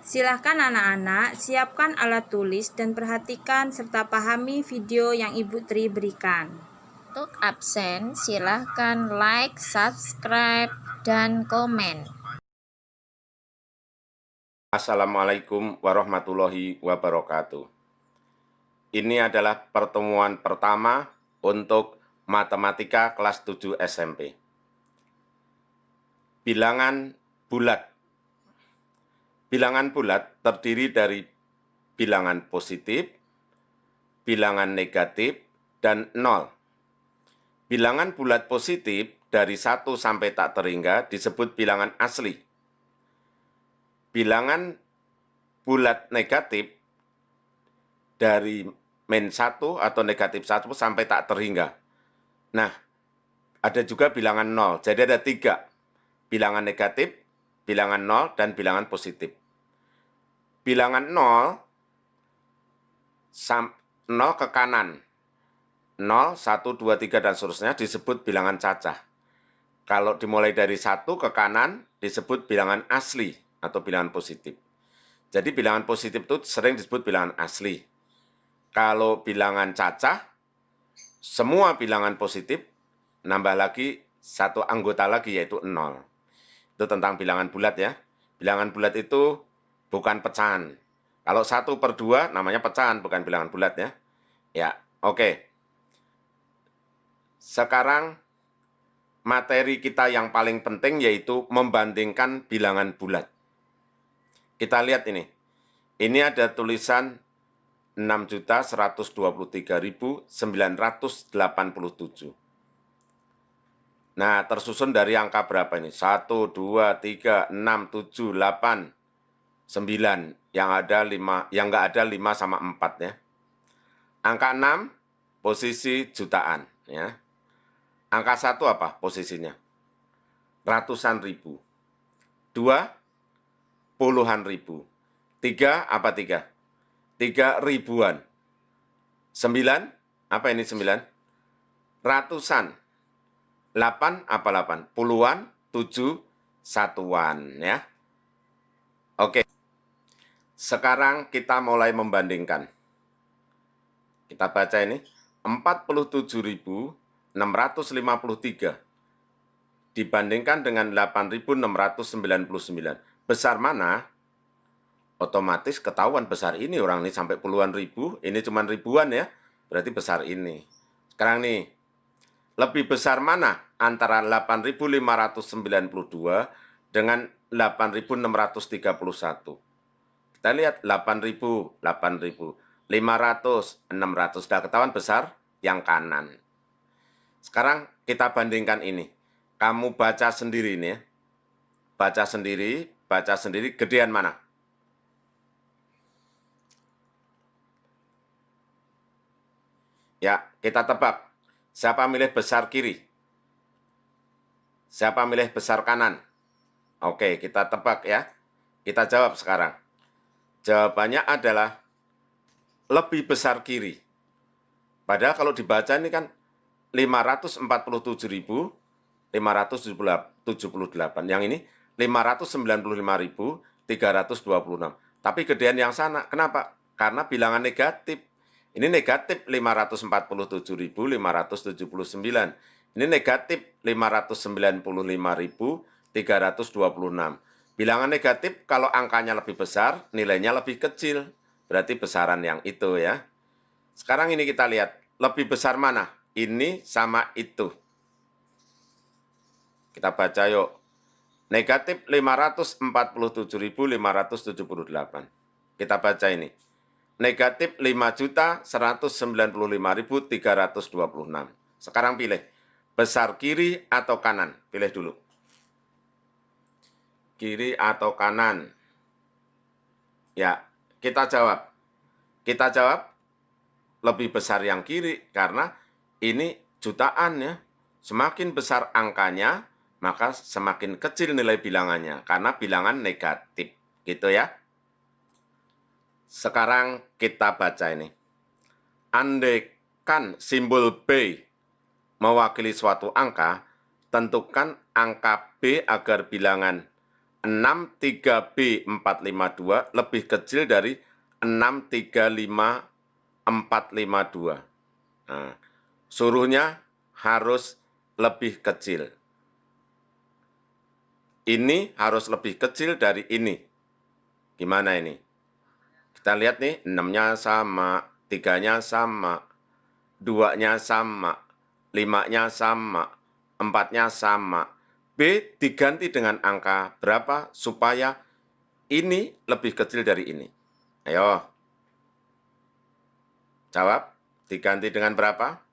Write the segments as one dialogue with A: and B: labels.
A: Silahkan anak-anak, siapkan alat tulis dan perhatikan serta pahami video yang Ibu Tri berikan.
B: Untuk absen, silahkan like, subscribe, dan komen.
C: Assalamualaikum warahmatullahi wabarakatuh. Ini adalah pertemuan pertama untuk matematika kelas 7 SMP. Bilangan bulat. Bilangan bulat terdiri dari bilangan positif, bilangan negatif, dan 0. Bilangan bulat positif dari 1 sampai tak terhingga disebut bilangan asli. Bilangan bulat negatif dari min 1 atau negatif 1 sampai tak terhingga. Nah, ada juga bilangan 0. Jadi ada 3. Bilangan negatif, bilangan 0, dan bilangan positif. Bilangan 0, 0 ke kanan. 0, 1, 2, 3, dan seterusnya disebut bilangan cacah. Kalau dimulai dari 1 ke kanan, disebut bilangan asli atau bilangan positif. Jadi bilangan positif itu sering disebut bilangan asli. Kalau bilangan cacah, semua bilangan positif, nambah lagi satu anggota lagi yaitu 0. Itu tentang bilangan bulat ya. Bilangan bulat itu bukan pecahan. Kalau 1/2 namanya pecahan, bukan bilangan bulat ya. Ya, oke. Sekarang materi kita yang paling penting yaitu membandingkan bilangan bulat. Kita lihat ini. Ini ada tulisan 6.123.987. Nah, tersusun dari angka berapa ini? 1, 2, 3, 6, 7, 8, 9. Yang ada 5, yang nggak ada 5 sama 4 ya. Angka 6, posisi jutaan ya. Angka 1 apa posisinya? Ratusan ribu. 2, puluhan ribu. 3, apa 3? 3 ribuan. 9, apa ini 9? Ratusan. 8, apa 8? Puluhan. 7, satuan ya. Oke. Sekarang kita mulai membandingkan. Kita baca ini. 47.653 dibandingkan dengan 8.699. Besar mana? Otomatis ketahuan besar ini, orang ini sampai puluhan ribu, ini cuma ribuan ya, berarti besar ini. Sekarang nih, lebih besar mana antara 8.592 dengan 8.631? Kita lihat 8.000, 8.000, 500, 600, sudah ketahuan besar yang kanan. Sekarang kita bandingkan ini. Kamu baca sendiri ini ya. Baca sendiri, gedean mana? Ya, kita tebak. Siapa milih besar kiri? Siapa milih besar kanan? Oke, kita tebak ya. Kita jawab sekarang. Jawabannya adalah lebih besar kiri. Padahal kalau dibaca ini kan 547.578. Yang ini 595.326. Tapi gedean yang sana. Kenapa? Karena bilangan negatif. Ini negatif 547.579. Ini negatif 595.326. Bilangan negatif kalau angkanya lebih besar, nilainya lebih kecil. Berarti besaran yang itu ya. Sekarang ini kita lihat, lebih besar mana? Ini sama itu. Kita baca yuk. Negatif 547.578. Kita baca ini. Negatif 5.195.326. Sekarang pilih. Besar kiri atau kanan? Pilih dulu. Kiri atau kanan? Ya, kita jawab. Kita jawab lebih besar yang kiri karena ini jutaan ya. Semakin besar angkanya, maka semakin kecil nilai bilangannya karena bilangan negatif. Gitu ya. Sekarang kita baca ini. Andaikan simbol B mewakili suatu angka, tentukan angka B agar bilangan 63B452 lebih kecil dari 635452. Nah, suruhnya harus lebih kecil. Ini harus lebih kecil dari ini. Gimana ini? Kita lihat nih, 6-nya sama, 3-nya sama, 2-nya sama, 5-nya sama, 4-nya sama. B diganti dengan angka berapa supaya ini lebih kecil dari ini? Ayo. Jawab, diganti dengan berapa?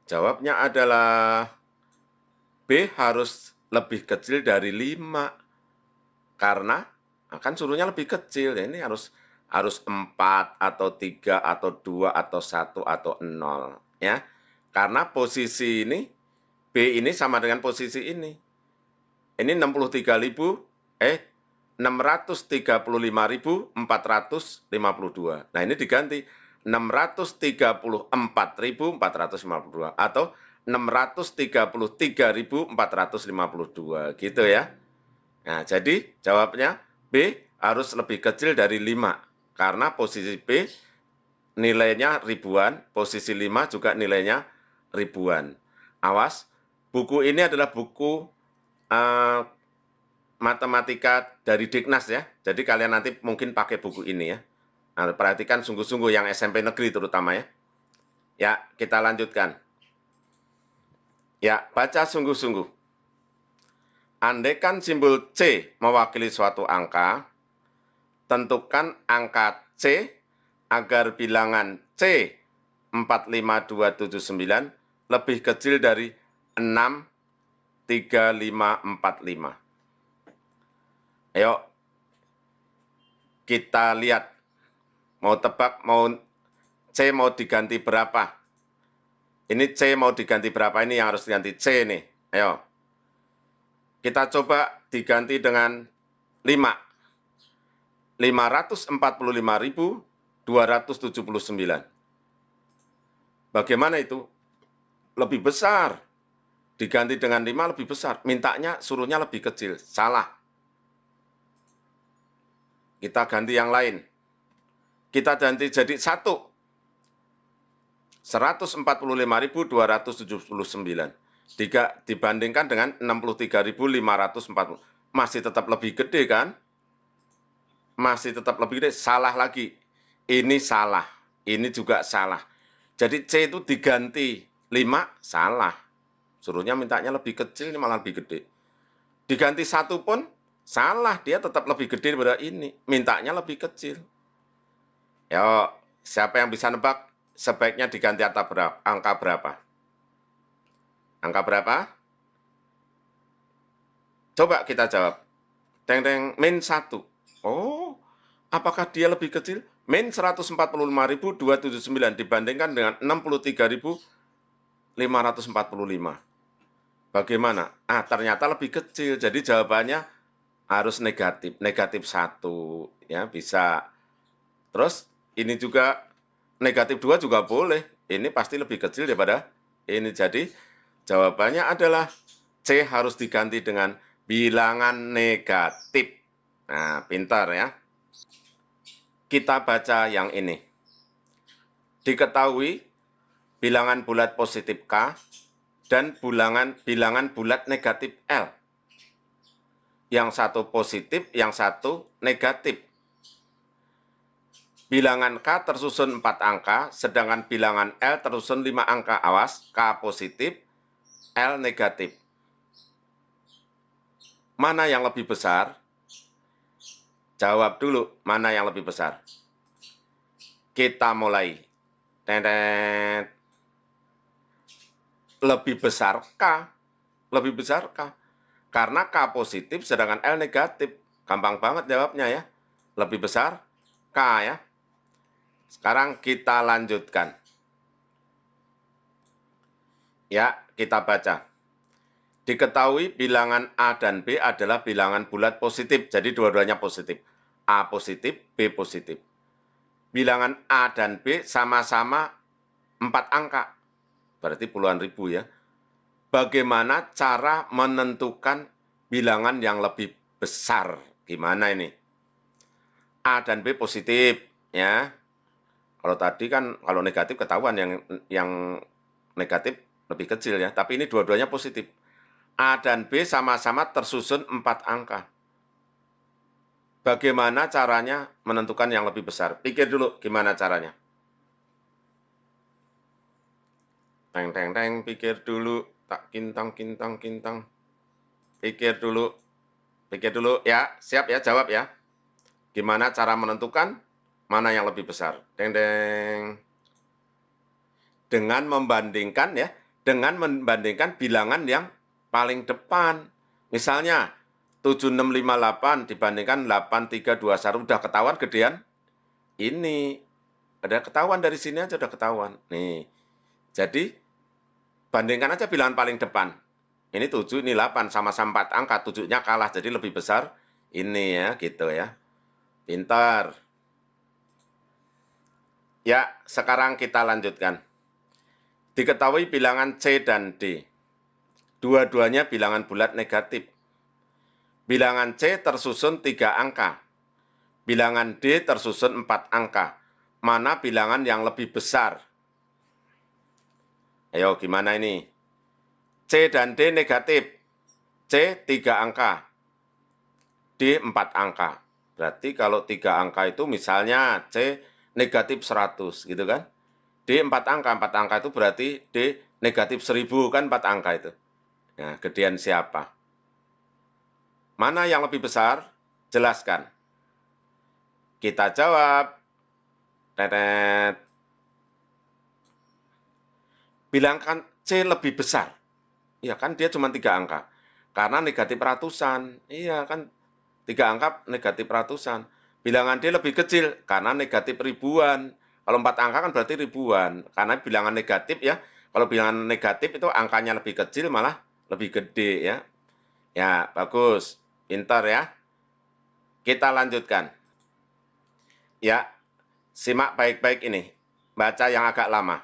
C: Jawabnya adalah B harus lebih kecil dari 5. Karena kan suruhnya lebih kecil. Ya, ini harus 4 atau 3 atau 2 atau 1 atau 0. Ya. Karena posisi ini, B ini sama dengan posisi ini. Ini 635.452. Nah, ini diganti 634.452 atau 633.452 gitu ya. Nah, jadi jawabnya B harus lebih kecil dari 5 karena posisi B nilainya ribuan, posisi 5 juga nilainya ribuan. Awas, buku ini adalah buku matematika dari Dignas ya. Jadi kalian nanti mungkin pakai buku ini ya. Nah, perhatikan sungguh-sungguh yang SMP negeri terutama ya. Ya, kita lanjutkan. Ya, baca sungguh-sungguh. Andaikan simbol C mewakili suatu angka, tentukan angka C agar bilangan C 45279 lebih kecil dari 63545. Ayo, kita lihat. Mau tebak, C mau diganti berapa? Ini C mau diganti berapa? Ini yang harus diganti C nih. Ayo. Kita coba diganti dengan 5. 545.279. Bagaimana itu? Lebih besar. Diganti dengan 5 lebih besar. Mintanya suruhnya lebih kecil. Salah. Kita ganti yang lain. Kita ganti jadi 1. 145.279. Dibandingkan dengan 63.540. Masih tetap lebih gede kan? Masih tetap lebih gede. Salah lagi. Ini salah. Ini juga salah. Jadi C itu diganti 5, salah. Suruhnya mintanya lebih kecil, ini malah lebih gede. Diganti 1 pun salah. Dia tetap lebih gede daripada ini. Mintanya lebih kecil. Ya, siapa yang bisa nebak? Sebaiknya diganti angka berapa? Angka berapa? Coba kita jawab. Teng-teng, min 1. Oh, apakah dia lebih kecil? Min 145.279 dibandingkan dengan 63.545. Bagaimana? Ternyata lebih kecil. Jadi jawabannya harus negatif. Negatif 1. Ya, bisa. Terus, ini juga negatif 2 juga boleh. Ini pasti lebih kecil daripada ini. Jadi, jawabannya adalah C harus diganti dengan bilangan negatif. Nah, pintar ya. Kita baca yang ini. Diketahui bilangan bulat positif K dan bilangan bulat negatif L. Yang satu positif, yang satu negatif. Bilangan K tersusun 4 angka, sedangkan bilangan L tersusun 5 angka. Awas, K positif, L negatif. Mana yang lebih besar? Jawab dulu, mana yang lebih besar? Kita mulai. Tenet. Lebih besar K. Lebih besar K. Karena K positif, sedangkan L negatif. Gampang banget jawabnya ya. Lebih besar K ya. Sekarang kita lanjutkan. Ya, kita baca. Diketahui bilangan A dan B adalah bilangan bulat positif. Jadi dua-duanya positif. A positif, B positif. Bilangan A dan B sama-sama 4 angka. Berarti puluhan ribu ya. Bagaimana cara menentukan bilangan yang lebih besar. Gimana ini? A dan B positif, ya. Kalau tadi kan kalau negatif ketahuan yang negatif lebih kecil ya, tapi ini dua-duanya positif. A dan B sama-sama tersusun 4 angka. Bagaimana caranya menentukan yang lebih besar? Pikir dulu gimana caranya. Teng teng teng, pikir dulu, tak kintang kintang kintang. Pikir dulu ya, siap ya, jawab ya. Gimana cara menentukan mana yang lebih besar? Deng deng. Dengan membandingkan bilangan yang paling depan. Misalnya 7658 dibandingkan 8321 udah ketahuan gedean ini. Ada ketahuan dari sini aja udah ketahuan. Nih. Jadi bandingkan aja bilangan paling depan. Ini 7, ini 8, sama-sama 4 angka, 7-nya kalah, jadi lebih besar ini ya, gitu ya. Pintar. Ya, sekarang kita lanjutkan. Diketahui bilangan C dan D. Dua-duanya bilangan bulat negatif. Bilangan C tersusun 3 angka. Bilangan D tersusun 4 angka. Mana bilangan yang lebih besar? Ayo, gimana ini? C dan D negatif. C 3 angka. D 4 angka. Berarti kalau 3 angka itu misalnya C negatif 100 gitu kan. D 4 angka itu berarti D negatif 1000 kan 4 angka itu. Nah, gedean siapa? Mana yang lebih besar? Jelaskan. Kita jawab. Tetet. Bilangkan C lebih besar. Ya kan dia cuma 3 angka. Karena negatif ratusan. Iya kan 3 angka negatif ratusan. Bilangan D lebih kecil karena negatif ribuan. Kalau 4 angka kan berarti ribuan. Karena bilangan negatif ya. Kalau bilangan negatif itu angkanya lebih kecil malah lebih gede ya. Ya, bagus. Pintar ya. Kita lanjutkan. Ya, simak baik-baik ini. Baca yang agak lama.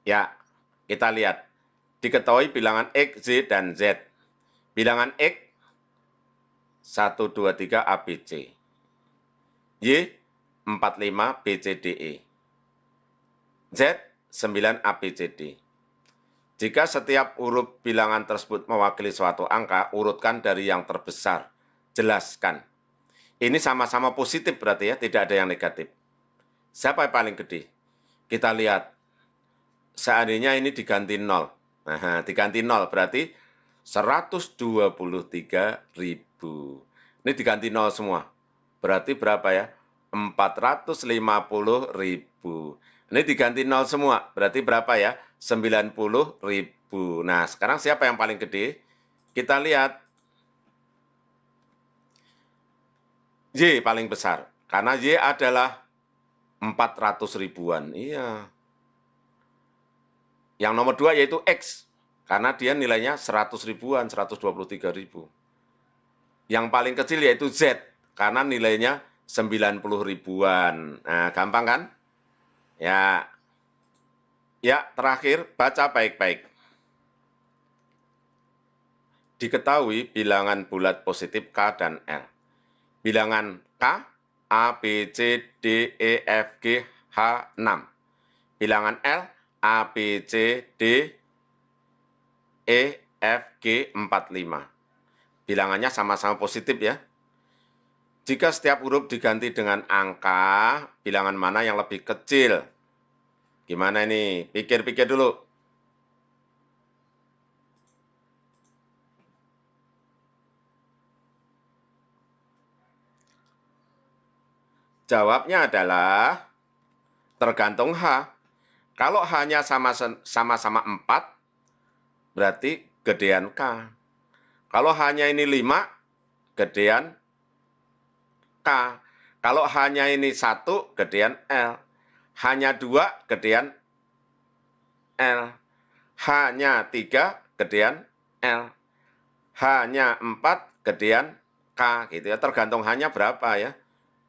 C: Ya, kita lihat. Diketahui bilangan X, Z, dan Z. Bilangan X 1, 2, 3 ABC. Y 45 BCDE. Z 9 ABCD. Jika setiap huruf bilangan tersebut mewakili suatu angka, urutkan dari yang terbesar. Jelaskan. Ini sama-sama positif berarti ya, tidak ada yang negatif. Siapa yang paling gede? Kita lihat. Seandainya ini diganti 0. Nah, diganti 0 berarti 123.000. Ini diganti 0 semua. Berarti berapa ya? 450.000. Ini diganti 0 semua. Berarti berapa ya? 90.000. Nah, sekarang siapa yang paling gede? Kita lihat. Y paling besar. Karena Y adalah 400 ribuan. Iya. Yang nomor 2 yaitu X. Karena dia nilainya 100 ribuan, 123.000. Yang paling kecil yaitu Z. Karena nilainya 90 ribuan. Nah, gampang kan? Ya. Ya, terakhir, baca baik-baik. Diketahui bilangan bulat positif K dan L. Bilangan K, A, B, C, D, E, F, G, H, 6. Bilangan L, A, B, C, D, E, F, G, 45. Bilangannya sama-sama positif ya. Jika setiap huruf diganti dengan angka, bilangan mana yang lebih kecil? Gimana ini? Pikir-pikir dulu. Jawabnya adalah tergantung H. Kalau hanya sama-sama 4, berarti gedean K. Kalau hanya ini 5, gedean K. Kalau hanya ini 1, gedean L. Hanya 2, gedean L. H-nya 3, gedean L. H-nya 4, gedean K, gitu ya. Tergantung H-nya berapa ya.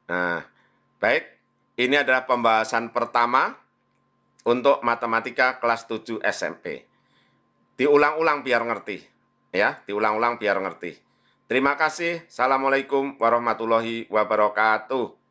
C: Nah, baik. Ini adalah pembahasan pertama untuk matematika kelas 7 SMP. Diulang-ulang biar ngerti. Ya, diulang-ulang biar ngerti. Terima kasih. Assalamualaikum warahmatullahi wabarakatuh.